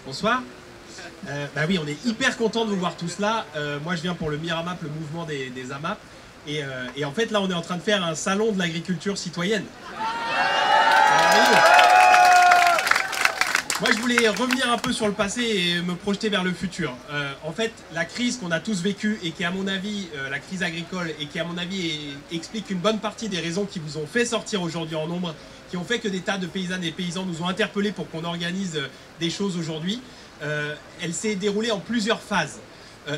Bonsoir. Bah oui, on est hyper content de vous voir tous là. Moi, je viens pour le Miramap, le mouvement des AMAP. Et en fait, là, on est en train de faire un salon de l'agriculture citoyenne. Moi, je voulais revenir un peu sur le passé et me projeter vers le futur. En fait, la crise qu'on a tous vécue et qui, à mon avis, la crise agricole, et qui, à mon avis, explique une bonne partie des raisons qui vous ont fait sortir aujourd'hui en nombre, qui ont fait que des tas de paysannes et paysans nous ont interpellés pour qu'on organise des choses aujourd'hui, elle s'est déroulée en plusieurs phases.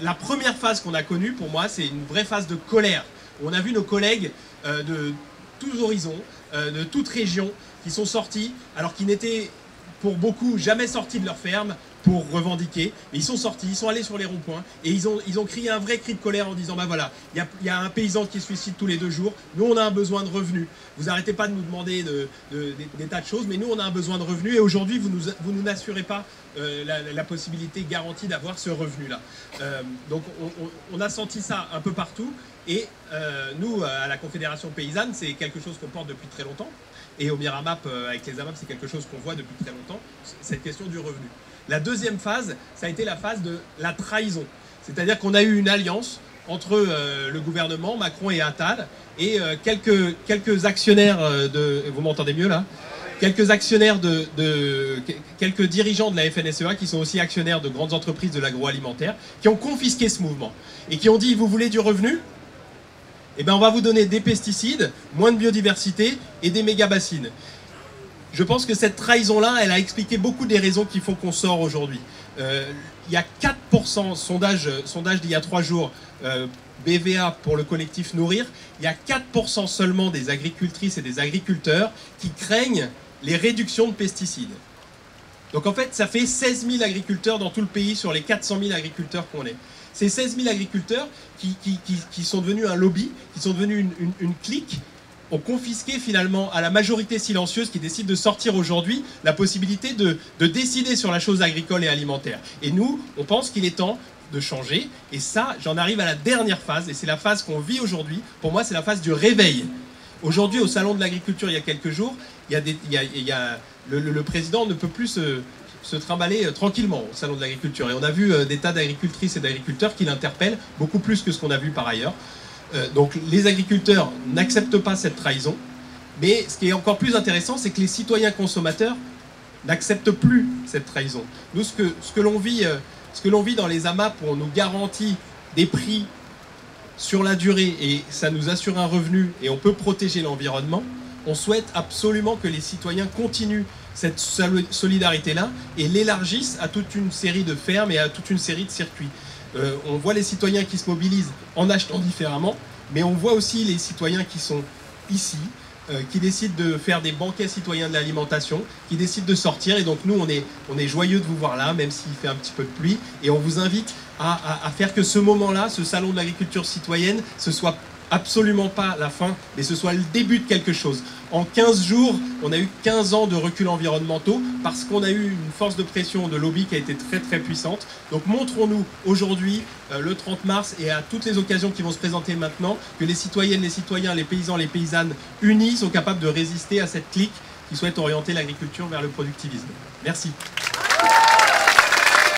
La première phase qu'on a connue, pour moi, c'est une vraie phase de colère. On a vu nos collègues de tous horizons, de toutes régions, qui sont sortis, alors qu'ils n'étaient, pour beaucoup, jamais sortis de leur ferme pour revendiquer. Mais ils sont sortis, ils sont allés sur les ronds-points et ils ont crié un vrai cri de colère en disant « Bah voilà, il y a un paysan qui se suicide tous les 2 jours, nous on a un besoin de revenus. Vous arrêtez pas de nous demander des tas de choses, mais nous on a un besoin de revenus et aujourd'hui vous nous n'assurez pas la possibilité garantie d'avoir ce revenu-là. » Donc on a senti ça un peu partout et nous, à la Confédération Paysanne, c'est quelque chose qu'on porte depuis très longtemps. Et au Miramap, avec les AMAP, c'est quelque chose qu'on voit depuis très longtemps, cette question du revenu. La deuxième phase, ça a été la phase de la trahison. C'est-à-dire qu'on a eu une alliance entre le gouvernement, Macron et Attal, et quelques actionnaires de... Vous m'entendez mieux là ? Quelques actionnaires quelques dirigeants de la FNSEA qui sont aussi actionnaires de grandes entreprises de l'agroalimentaire, qui ont confisqué ce mouvement et qui ont dit « Vous voulez du revenu ? Eh bien, on va vous donner des pesticides, moins de biodiversité et des méga-bassines. » Je pense que cette trahison-là, elle a expliqué beaucoup des raisons qui font qu'on sort aujourd'hui. Il y a 4%, sondage d'il y a 3 jours, BVA pour le collectif Nourrir, il y a 4% seulement des agricultrices et des agriculteurs qui craignent les réductions de pesticides. Donc en fait, ça fait 16 000 agriculteurs dans tout le pays sur les 400 000 agriculteurs qu'on est. Ces 16 000 agriculteurs qui sont devenus un lobby, qui sont devenus une clique, ont confisqué finalement à la majorité silencieuse qui décide de sortir aujourd'hui la possibilité de décider sur la chose agricole et alimentaire. Et nous, on pense qu'il est temps de changer. Et ça, j'en arrive à la dernière phase, et c'est la phase qu'on vit aujourd'hui. Pour moi, c'est la phase du réveil. Aujourd'hui, au Salon de l'Agriculture, il y a quelques jours, le président ne peut plus se trimballer tranquillement au Salon de l'Agriculture. Et on a vu des tas d'agricultrices et d'agriculteurs qui l'interpellent, beaucoup plus que ce qu'on a vu par ailleurs. Donc les agriculteurs n'acceptent pas cette trahison, mais ce qui est encore plus intéressant, c'est que les citoyens consommateurs n'acceptent plus cette trahison. Nous, ce que l'on vit dans les AMAP, où on nous garantit des prix sur la durée et ça nous assure un revenu et on peut protéger l'environnement, on souhaite absolument que les citoyens continuent cette solidarité-là et l'élargissent à toute une série de fermes et à toute une série de circuits. On voit les citoyens qui se mobilisent en achetant différemment, mais on voit aussi les citoyens qui sont ici, qui décident de faire des banquets citoyens de l'alimentation, qui décident de sortir. Et donc nous, on est joyeux de vous voir là, même s'il fait un petit peu de pluie. Et on vous invite à faire que ce moment-là, ce salon de l'agriculture citoyenne, ce soit absolument pas la fin, mais ce soit le début de quelque chose. En 15 jours, on a eu 15 ans de reculs environnementaux parce qu'on a eu une force de pression de lobby qui a été très très puissante. Donc montrons-nous aujourd'hui, le 30 mars et à toutes les occasions qui vont se présenter maintenant, que les citoyennes, les citoyens, les paysans, les paysannes unis sont capables de résister à cette clique qui souhaite orienter l'agriculture vers le productivisme. Merci.